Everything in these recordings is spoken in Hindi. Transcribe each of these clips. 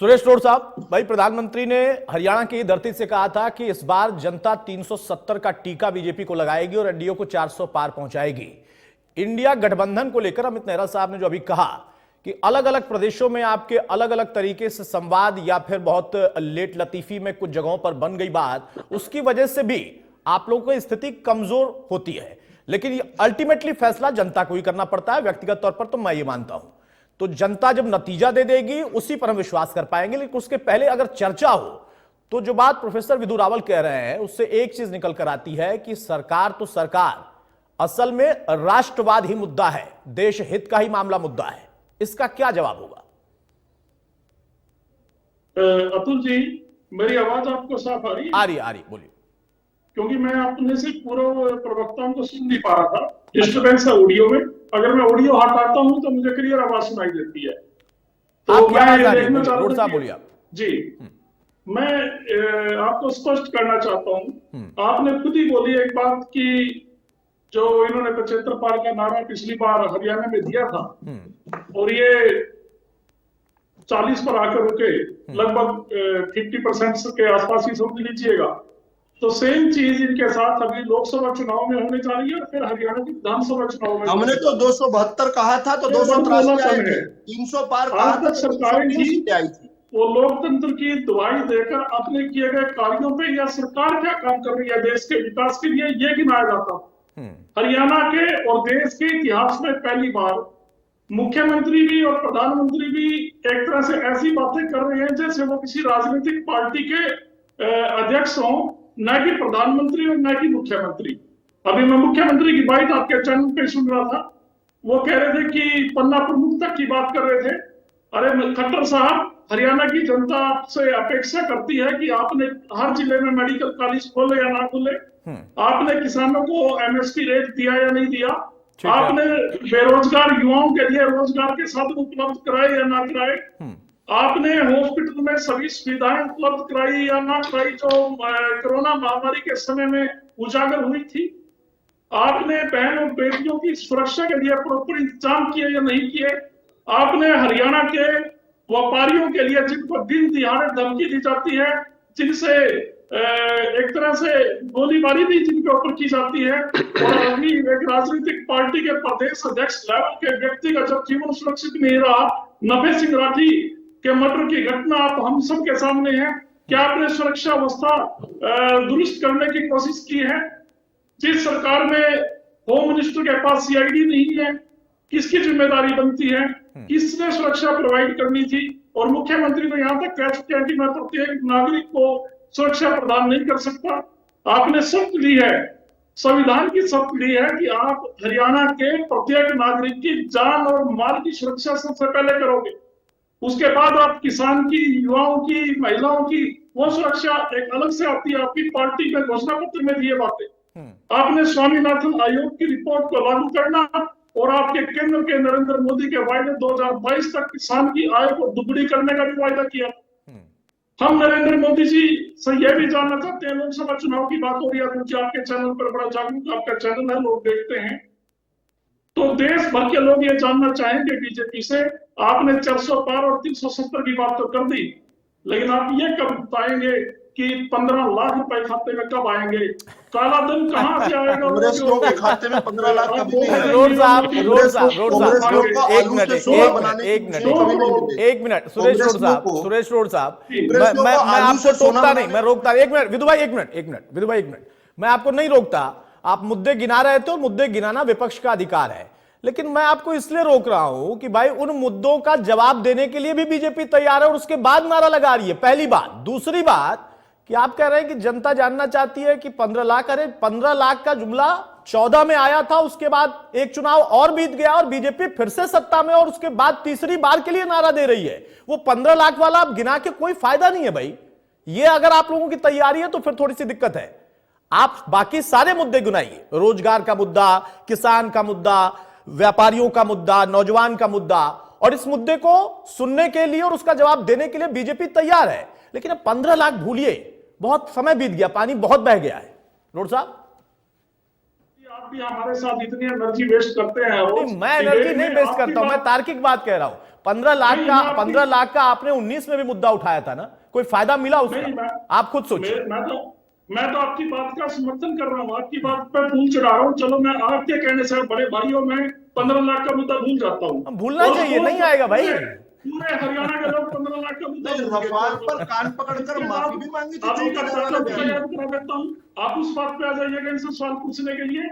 सुरेश रोड साहब, भाई प्रधानमंत्री ने हरियाणा की धरती से कहा था कि इस बार जनता 370 का टीका बीजेपी को लगाएगी और एनडीए को 400 पार पहुंचाएगी। इंडिया गठबंधन को लेकर अमित नेहरा साहब ने जो अभी कहा कि अलग अलग प्रदेशों में आपके अलग अलग तरीके से संवाद या फिर बहुत लेट लतीफी में कुछ जगहों पर बन गई बात, उसकी वजह से भी आप लोगों की स्थिति कमजोर होती है। लेकिन ये अल्टीमेटली फैसला जनता को ही करना पड़ता है। व्यक्तिगत तौर पर तो मैं ये मानता हूं, तो जनता जब नतीजा दे देगी उसी पर हम विश्वास कर पाएंगे। लेकिन उसके पहले अगर चर्चा हो तो जो बात प्रोफेसर विधु रावल कह रहे हैं उससे एक चीज निकल कर आती है कि सरकार तो सरकार, असल में राष्ट्रवाद ही मुद्दा है, देश हित का ही मामला मुद्दा है। इसका क्या जवाब होगा? अतुल जी, मेरी आवाज आपको साफ आ रही है? आ रही, बोलिए। क्योंकि मैं अपने से पूर्व प्रवक्ताओं को सुन नहीं पा रहा था, डिस्टर्बेंस है ऑडियो में। अगर मैं ऑडियो हटाता हूं तो मुझे क्लियर आवाज सुनाई देती है। तो मैं देखना चाहता हूं बोलिए आप जी। मैं आपको स्पष्ट करना चाहता हूं, आपने खुद ही बोली एक बात कि जो इन्होंने 75 पार का नारा पिछली बार हरियाणा में दिया था और ये 40 पर आकर रुके, लगभग 50% के आसपास ही समझ लीजिएगा। तो सेम चीज इनके साथ अभी लोकसभा चुनाव में होने जा रही है और फिर हरियाणा की विधानसभा चुनाव में। हमने तो 272 कहा था, तो 283 300 पार कहा था, सरकारें थी वो लोकतंत्र की दवाई देकर अपने किए गए कार्यों पे या सरकार क्या काम कर रही है देश के विकास के लिए, ये गिनाया जाता। हरियाणा के और देश के इतिहास में पहली बार मुख्यमंत्री भी और प्रधानमंत्री भी एक तरह से ऐसी बातें कर रहे हैं जैसे वो किसी राजनीतिक पार्टी के अध्यक्ष हों, न कि प्रधानमंत्री और न कि मुख्यमंत्री। अभी मैं मुख्यमंत्री की बात आपके चैनल पे सुन रहा था, वो कह रहे थे कि पन्ना प्रमुखता की बात कर रहे थे। अरे खट्टर साहब, हरियाणा की जनता आपसे अपेक्षा करती है कि आपने हर जिले में मेडिकल कॉलेज खोले या ना खोले, आपने किसानों को एमएसपी रेट दिया या नहीं दिया, आपने बेरोजगार युवाओं के लिए रोजगार के साधन उपलब्ध कराए या ना कराए, आपने हॉस्पिटल में सभी सुविधाएं उपलब्ध कराई या ना कराई जो कोरोना महामारी के समय में उजागर हुई थी, आपने बहन और बेटियों की सुरक्षा के लिए प्रॉपर इंतजाम किए या नहीं किए, आपने हरियाणा के व्यापारियों के लिए जिनको दिन दिहाड़े धमकी दी जाती है, जिनसे एक तरह से गोलीबारी भी जिनके ऊपर की जाती है, और अभी एक राजनीतिक पार्टी के प्रदेश अध्यक्ष लेवल के व्यक्ति का जब जीवन सुरक्षित नहीं रहा, नभे सिंह राठी के मर्डर की घटना आप हम सब के सामने है। क्या आपने सुरक्षा व्यवस्था दुरुस्त करने की कोशिश की है? जिस सरकार में होम मिनिस्टर के पास सीआईडी नहीं है, किसकी जिम्मेदारी बनती है? किसने सुरक्षा प्रोवाइड करनी थी? और मुख्यमंत्री ने यहाँ तक कह चुके हैं कि मैं प्रत्येक नागरिक को सुरक्षा प्रदान नहीं कर सकता। आपने शर्त ली है, संविधान की शर्त ली है कि आप हरियाणा के प्रत्येक नागरिक की जान और माल की सुरक्षा सबसे पहले करोगे, उसके बाद आप किसान की, युवाओं की, महिलाओं की वो सुरक्षा एक अलग से आती है। आपकी पार्टी में घोषणा पत्र में दिए बातें, आपने स्वामीनाथन आयोग की रिपोर्ट को लागू करना और आपके केंद्र के नरेंद्र मोदी के वायदे 2022 तक किसान की आय को दुगनी करने का भी वायदा किया। हम नरेंद्र मोदी जी से यह भी जानना चाहते हैं, लोकसभा चुनाव की बात हो रही है क्योंकि आपके चैनल पर बड़ा जागरूक आपका चैनल है, लोग देखते हैं, तो देश भर के लोग ये जानना चाहेंगे बीजेपी से, आपने 400 पार और 370 की बात तो कर दी, लेकिन आप ये कब बताएंगे कि 15 लाख रुपए खाते में कब आएंगे? काला धन कहां से आएगा? के खाते में 15 लाख कभी नहीं आएगा। रोड साहब, एक मिनट सुरेश रोड साहब, मैं आपको टोकता नहीं, मैं रोकता। एक मिनट विधु भाई, एक मिनट, मैं आपको नहीं रोकता। आप मुद्दे गिना रहे थे, मुद्दे गिनाना विपक्ष का अधिकार है, लेकिन मैं आपको इसलिए रोक रहा हूं कि भाई उन मुद्दों का जवाब देने के लिए भी बीजेपी तैयार है और उसके बाद नारा लगा रही है। पहली बात। दूसरी बात कि आप कह रहे हैं कि जनता जानना चाहती है कि 15 लाख, अरे 15 लाख का जुमला 14 में आया था, उसके बाद एक चुनाव और बीत गया और बीजेपी फिर से सत्ता में और उसके बाद तीसरी बार के लिए नारा दे रही है। वो 15 लाख वाला आप गिना के कोई फायदा नहीं है भाई। ये अगर आप लोगों की तैयारी है तो फिर थोड़ी सी दिक्कत है। आप बाकी सारे मुद्दे गिनाइए, रोजगार का मुद्दा, किसान का मुद्दा, व्यापारियों का मुद्दा, नौजवान का मुद्दा, और इस मुद्दे को सुनने के लिए और उसका जवाब देने के लिए बीजेपी तैयार है। लेकिन अब 15 लाख भूलिए, बहुत समय बीत गया, पानी बहुत बह गया है। रोड साहब, आप भी हमारे साथ इतनी एनर्जी वेस्ट करते हैं नहीं, मैं एनर्जी नहीं वेस्ट करता हूं, मैं तार्किक बात कह रहा हूं। 15 लाख का आपने 19 में भी मुद्दा उठाया था ना, कोई फायदा मिला उसका? आप खुद सोचिए। मैं तो आपकी बात का समर्थन कर रहा हूँ, आपकी बात पर फूल चढ़ा रहा हूँ। चलो मैं आपके कहने से बड़े भाइयों में 15 लाख का मुद्दा भूल जाता हूँ। भूलना चाहिए, नहीं आएगा भाई। पूरे हरियाणा के लोग 15 लाख का मुद्दा रफाल पर कान पकड़कर माफी भी मांगी थी। आप उस बात पे आ जाइएगा इनसे सवाल पूछने के लिए।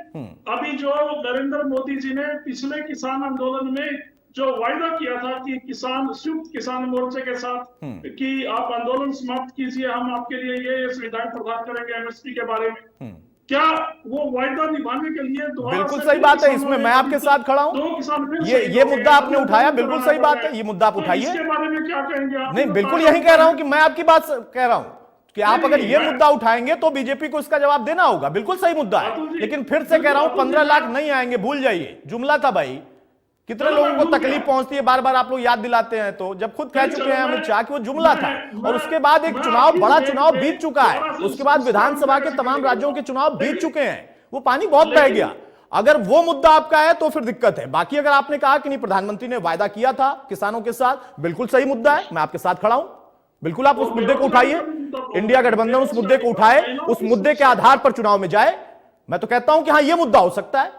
अभी जो नरेंद्र मोदी जी ने पिछले किसान आंदोलन में जो वायदा किया था कि संयुक्त किसान मोर्चे के साथ कि आप आंदोलन समाप्त कीजिए, हम आपके लिए ये सुविधाएं प्रदान करेंगे एमएसपी के बारे में, क्या वो वायदा निभाने के लिए बिल्कुल सही बात है, इसमें मैं आपके साथ खड़ा हूं। ये मुद्दा आपने उठाया, बिल्कुल सही बात है, ये मुद्दा आप उठाइए। इसके बारे में क्या कहेंगे आप? नहीं, बिल्कुल यही कह रहा हूं कि मैं आपकी बात कह रहा हूं कि आप अगर ये मुद्दा उठाएंगे तो बीजेपी को इसका जवाब देना होगा। बिल्कुल सही मुद्दा है, लेकिन फिर से कह रहा हूं 15 लाख नहीं आएंगे, भूल जाइए, जुमला था भाई। कितने लोगों को तकलीफ पहुंचती है, बार बार आप लोग याद दिलाते हैं, तो जब खुद कह चुके हैं अमित शाह कि वो जुमला था, और उसके बाद एक बड़ा चुनाव बीत चुका है, उसके बाद विधानसभा के तमाम राज्यों के चुनाव बीत चुके हैं, वो पानी बहुत बह गया। अगर वो मुद्दा आपका है तो फिर दिक्कत है। बाकी अगर आपने कहा कि नहीं, प्रधानमंत्री ने वायदा किया था किसानों के साथ, बिल्कुल सही मुद्दा है, मैं आपके साथ खड़ा हूं। बिल्कुल आप उस मुद्दे को उठाइए, इंडिया गठबंधन उस मुद्दे को उठाए, उस मुद्दे के आधार पर चुनाव में जाए। मैं तो कहता हूं कि हाँ, ये मुद्दा हो सकता है।